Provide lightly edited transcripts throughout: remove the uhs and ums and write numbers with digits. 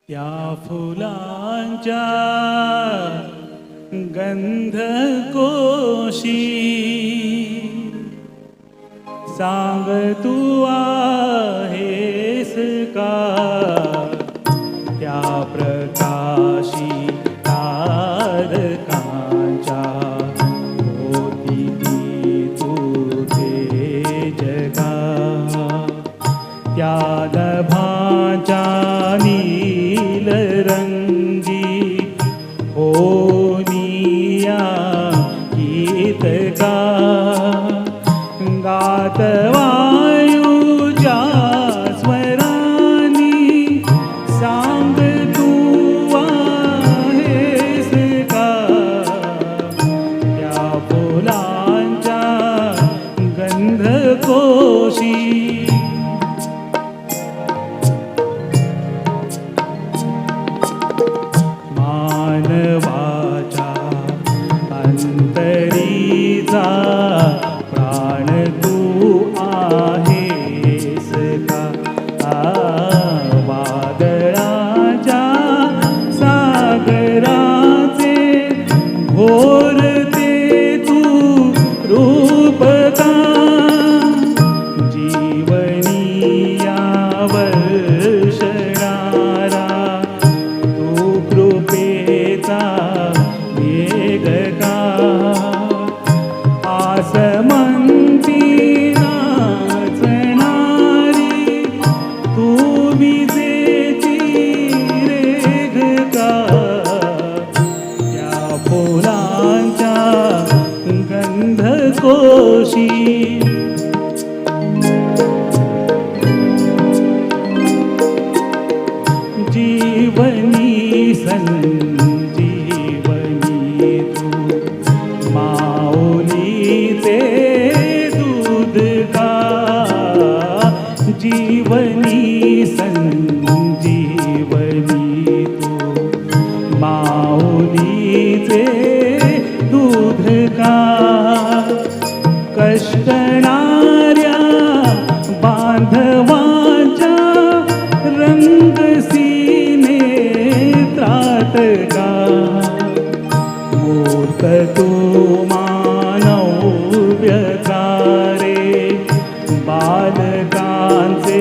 त्या फुलांच्या गंधकोशी सांग तू आहेस का त्या प्रकाशी तारकांच्या होती तुझे जगा त्या नभाच्या नील रंगी होनिया गीतका गात वायुच्या स्वरानी सांग तू आहेस का त्या फुलांच्या गंधकोशी मानवाच्या अंतरीचा प्राण तू आहेस का वादळाच्या सागराचे घोर ते तू रूप का जीवनीया वर्षणारा तू कृपेचा वेग का आसमंती नाचणारी तू विजेची रेघ का त्या फुलांच्या गंधकोशी जीवनी संजीवनी तू माऊलीचे दूध का जीवनी संजीवनी तू माऊलीचे दूध का कष्टणाऱ्या बांधवांच्या रंगसीने त्रात का मूर्त तू मानव्यकारे बालकांचे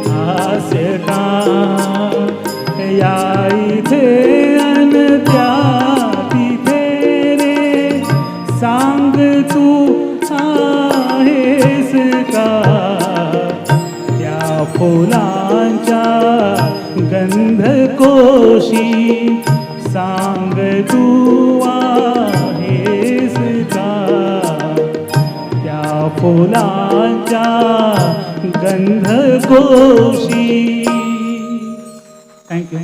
हास्य का या इथे अन त्या तिथे रे सांग तू आहेस का त्या फुलांच्या गंधकोशी सांग तू आहेस का त्या फुलांच्या गंधकोशी. थँक्यू.